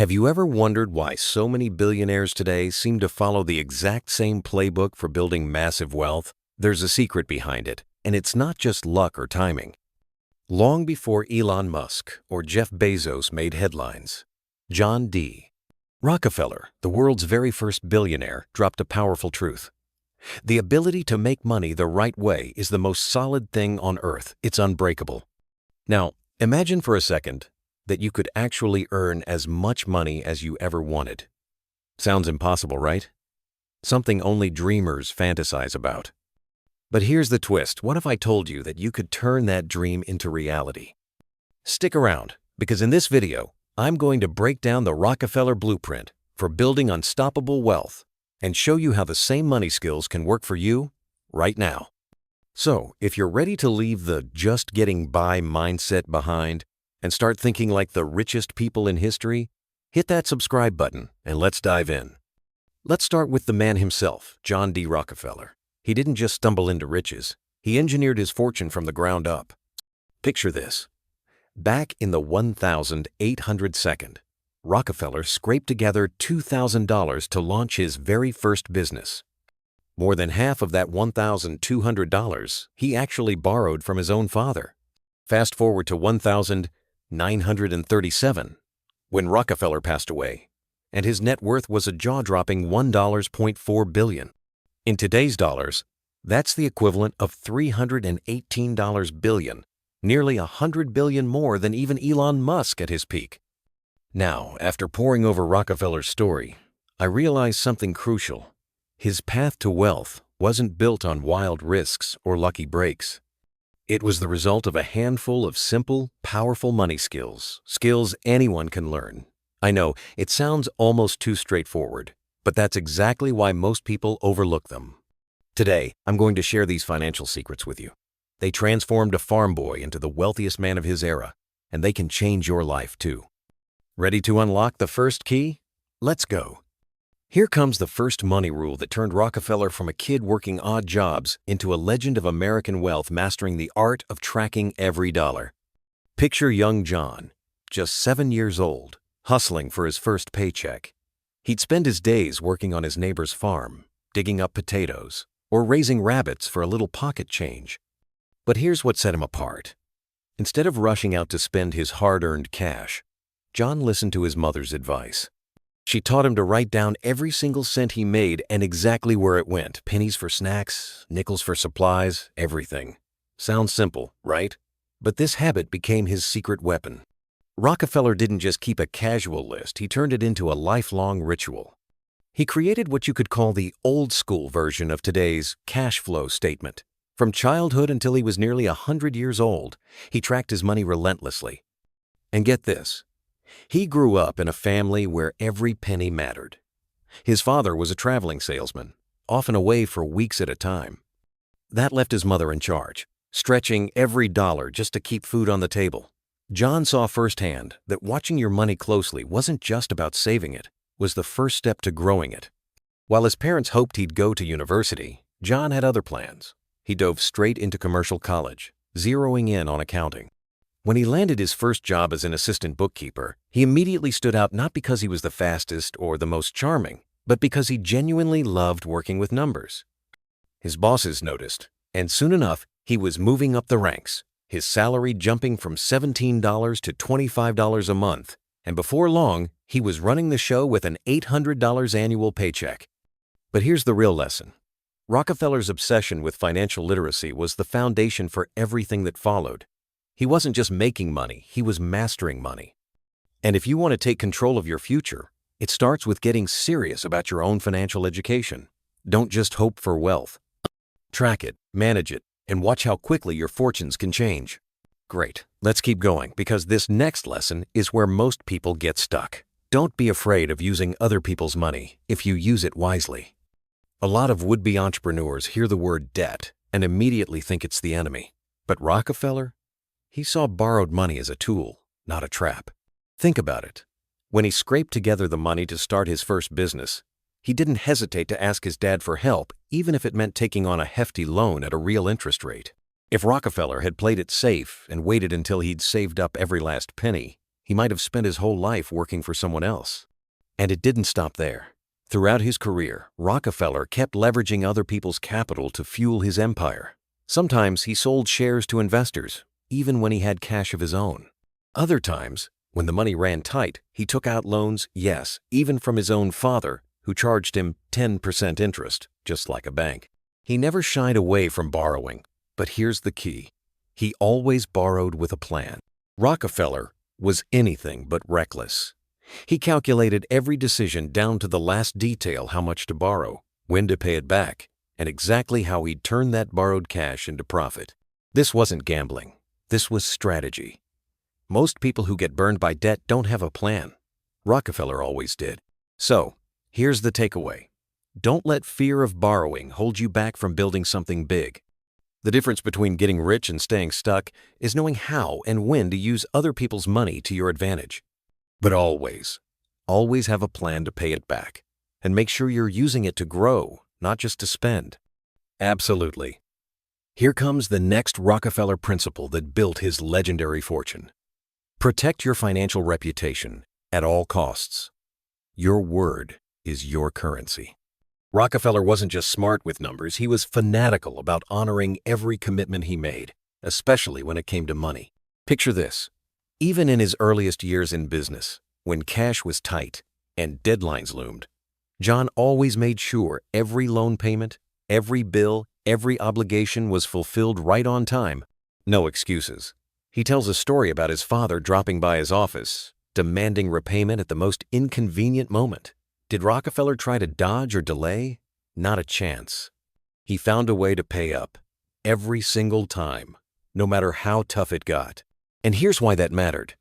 Have you ever wondered why so many billionaires today seem to follow the exact same playbook for building massive wealth? There's a secret behind it, and it's not just luck or timing. Long before Elon Musk or Jeff Bezos made headlines, John D. Rockefeller, the world's very first billionaire, dropped a powerful truth. The ability to make money the right way is the most solid thing on earth. It's unbreakable. Now, imagine for a second that you could actually earn as much money as you ever wanted. Sounds impossible, right? Something only dreamers fantasize about. But here's the twist. What if I told you that you could turn that dream into reality? Stick around, because in this video, I'm going to break down the Rockefeller blueprint for building unstoppable wealth and show you how the same money skills can work for you right now. So, if you're ready to leave the just getting by mindset behind and start thinking like the richest people in history, hit that subscribe button and let's dive in. Let's start with the man himself, John D. Rockefeller. He didn't just stumble into riches. He engineered his fortune from the ground up. Picture this. Back in the 1802nd, Rockefeller scraped together $2,000 to launch his very first business. More than half of that $1,200 he actually borrowed from his own father. Fast forward to 1937, when Rockefeller passed away, and his net worth was a jaw-dropping $1.4 billion. In today's dollars, that's the equivalent of $318 billion, nearly $100 billion more than even Elon Musk at his peak. Now, after poring over Rockefeller's story, I realized something crucial. His path to wealth wasn't built on wild risks or lucky breaks. It was the result of a handful of simple, powerful money skills anyone can learn. I know, it sounds almost too straightforward, but that's exactly why most people overlook them. Today, I'm going to share these financial secrets with you. They transformed a farm boy into the wealthiest man of his era, and they can change your life too. Ready to unlock the first key? Let's go. Here comes the first money rule that turned Rockefeller from a kid working odd jobs into a legend of American wealth mastering the art of tracking every dollar. Picture young John, just 7 years old, hustling for his first paycheck. He'd spend his days working on his neighbor's farm, digging up potatoes, or raising rabbits for a little pocket change. But here's what set him apart. Instead of rushing out to spend his hard-earned cash, John listened to his mother's advice. She taught him to write down every single cent he made and exactly where it went. Pennies for snacks, nickels for supplies, everything. Sounds simple, right? But this habit became his secret weapon. Rockefeller didn't just keep a casual list, he turned it into a lifelong ritual. He created what you could call the old-school version of today's cash flow statement. From childhood until he was nearly 100 years old, he tracked his money relentlessly. And get this. He grew up in a family where every penny mattered. His father was a traveling salesman, often away for weeks at a time. That left his mother in charge, stretching every dollar just to keep food on the table. John saw firsthand that watching your money closely wasn't just about saving it, was the first step to growing it. While his parents hoped he'd go to university, John had other plans. He dove straight into commercial college, zeroing in on accounting. When he landed his first job as an assistant bookkeeper, he immediately stood out not because he was the fastest or the most charming, but because he genuinely loved working with numbers. His bosses noticed, and soon enough, he was moving up the ranks, his salary jumping from $17 to $25 a month, and before long, he was running the show with an $800 annual paycheck. But here's the real lesson. Rockefeller's obsession with financial literacy was the foundation for everything that followed. He wasn't just making money, he was mastering money. And if you want to take control of your future, it starts with getting serious about your own financial education. Don't just hope for wealth. Track it, manage it, and watch how quickly your fortunes can change. Great, let's keep going because this next lesson is where most people get stuck. Don't be afraid of using other people's money if you use it wisely. A lot of would-be entrepreneurs hear the word debt and immediately think it's the enemy. But Rockefeller? He saw borrowed money as a tool, not a trap. Think about it. When he scraped together the money to start his first business, he didn't hesitate to ask his dad for help, even if it meant taking on a hefty loan at a real interest rate. If Rockefeller had played it safe and waited until he'd saved up every last penny, he might have spent his whole life working for someone else. And it didn't stop there. Throughout his career, Rockefeller kept leveraging other people's capital to fuel his empire. Sometimes he sold shares to investors, even when he had cash of his own. Other times, when the money ran tight, he took out loans, yes, even from his own father, who charged him 10% interest, just like a bank. He never shied away from borrowing, but here's the key. He always borrowed with a plan. Rockefeller was anything but reckless. He calculated every decision down to the last detail: how much to borrow, when to pay it back, and exactly how he'd turn that borrowed cash into profit. This wasn't gambling. This was strategy. Most people who get burned by debt don't have a plan. Rockefeller always did. So, here's the takeaway. Don't let fear of borrowing hold you back from building something big. The difference between getting rich and staying stuck is knowing how and when to use other people's money to your advantage. But always have a plan to pay it back. And make sure you're using it to grow, not just to spend. Absolutely. Here comes the next Rockefeller principle that built his legendary fortune. Protect your financial reputation at all costs. Your word is your currency. Rockefeller wasn't just smart with numbers, he was fanatical about honoring every commitment he made, especially when it came to money. Picture this. Even in his earliest years in business, when cash was tight and deadlines loomed, John always made sure every loan payment, every bill, every obligation was fulfilled right on time. No excuses. He tells a story about his father dropping by his office, demanding repayment at the most inconvenient moment. Did Rockefeller try to dodge or delay? Not a chance. He found a way to pay up every single time, no matter how tough it got. And here's why that mattered.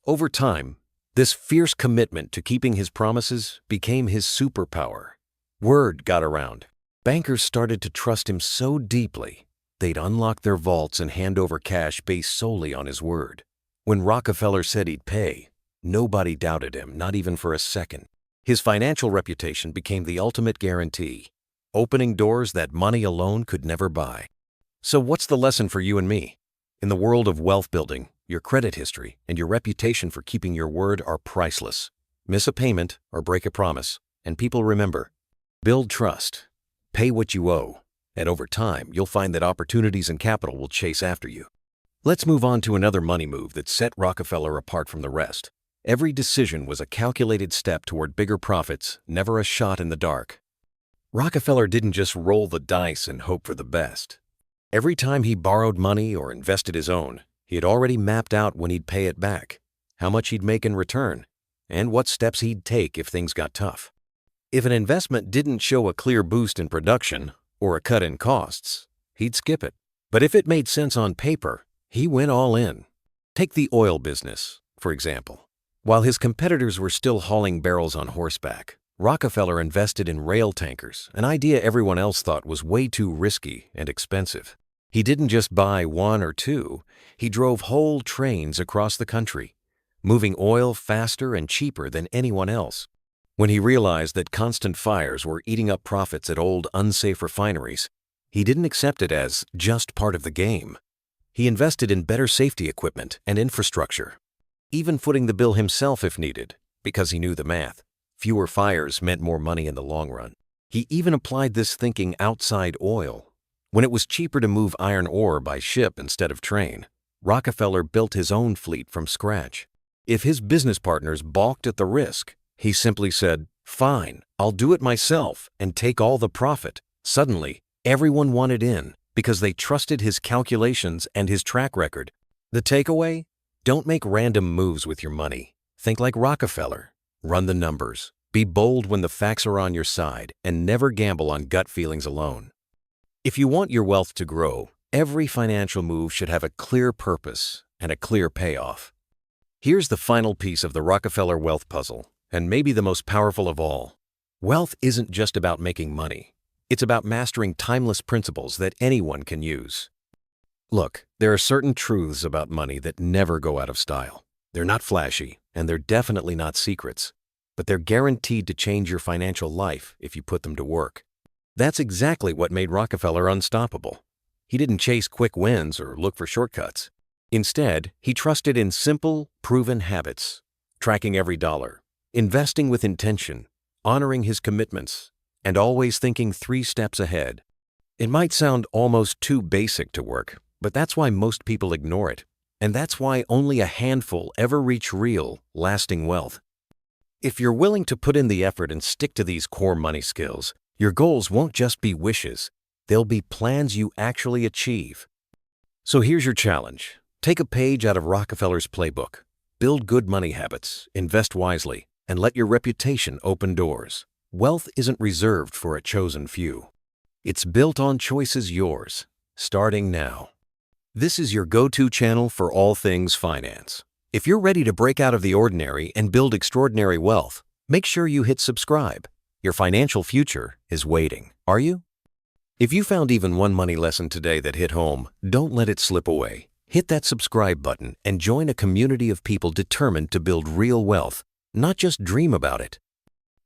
Over time, this fierce commitment to keeping his promises became his superpower. Word got around. Bankers started to trust him so deeply, they'd unlock their vaults and hand over cash based solely on his word. When Rockefeller said he'd pay, nobody doubted him, not even for a second. His financial reputation became the ultimate guarantee, opening doors that money alone could never buy. So what's the lesson for you and me? In the world of wealth building, your credit history and your reputation for keeping your word are priceless. Miss a payment or break a promise, and people remember. Build trust. Pay what you owe, and over time, you'll find that opportunities and capital will chase after you. Let's move on to another money move that set Rockefeller apart from the rest. Every decision was a calculated step toward bigger profits, never a shot in the dark. Rockefeller didn't just roll the dice and hope for the best. Every time he borrowed money or invested his own, he had already mapped out when he'd pay it back, how much he'd make in return, and what steps he'd take if things got tough. If an investment didn't show a clear boost in production or a cut in costs, he'd skip it. But if it made sense on paper, he went all in. Take the oil business, for example. While his competitors were still hauling barrels on horseback, Rockefeller invested in rail tankers, an idea everyone else thought was way too risky and expensive. He didn't just buy one or two, he drove whole trains across the country, moving oil faster and cheaper than anyone else. When he realized that constant fires were eating up profits at old, unsafe refineries, he didn't accept it as just part of the game. He invested in better safety equipment and infrastructure, even footing the bill himself if needed, because he knew the math. Fewer fires meant more money in the long run. He even applied this thinking outside oil. When it was cheaper to move iron ore by ship instead of train, Rockefeller built his own fleet from scratch. If his business partners balked at the risk, he simply said, "Fine, I'll do it myself and take all the profit." Suddenly, everyone wanted in because they trusted his calculations and his track record. The takeaway? Don't make random moves with your money. Think like Rockefeller. Run the numbers. Be bold when the facts are on your side, and never gamble on gut feelings alone. If you want your wealth to grow, every financial move should have a clear purpose and a clear payoff. Here's the final piece of the Rockefeller wealth puzzle, and maybe the most powerful of all. Wealth isn't just about making money. It's about mastering timeless principles that anyone can use. Look, there are certain truths about money that never go out of style. They're not flashy, and they're definitely not secrets, but they're guaranteed to change your financial life if you put them to work. That's exactly what made Rockefeller unstoppable. He didn't chase quick wins or look for shortcuts. Instead, he trusted in simple, proven habits, tracking every dollar, investing with intention, honoring his commitments, and always thinking 3 steps ahead. It might sound almost too basic to work, but that's why most people ignore it. And that's why only a handful ever reach real, lasting wealth. If you're willing to put in the effort and stick to these core money skills, your goals won't just be wishes, they'll be plans you actually achieve. So here's your challenge. Take a page out of Rockefeller's Playbook. Build good money habits, invest wisely, and let your reputation open doors. Wealth isn't reserved for a chosen few. It's built on choices yours, starting now. This is your go-to channel for all things finance. If you're ready to break out of the ordinary and build extraordinary wealth, make sure you hit subscribe. Your financial future is waiting. Are you? If you found even one money lesson today that hit home, don't let it slip away. Hit that subscribe button and join a community of people determined to build real wealth, not just dream about it.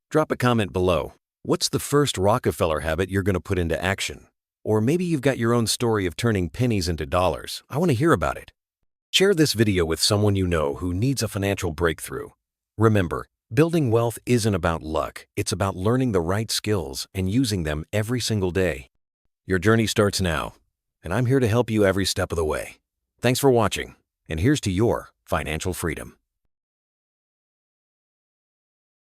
Drop a comment below. What's the first Rockefeller habit you're going to put into action? Or maybe you've got your own story of turning pennies into dollars. I want to hear about it. Share this video with someone you know who needs a financial breakthrough. Remember, building wealth isn't about luck. It's about learning the right skills and using them every single day. Your journey starts now, and I'm here to help you every step of the way. Thanks for watching, and here's to your financial freedom.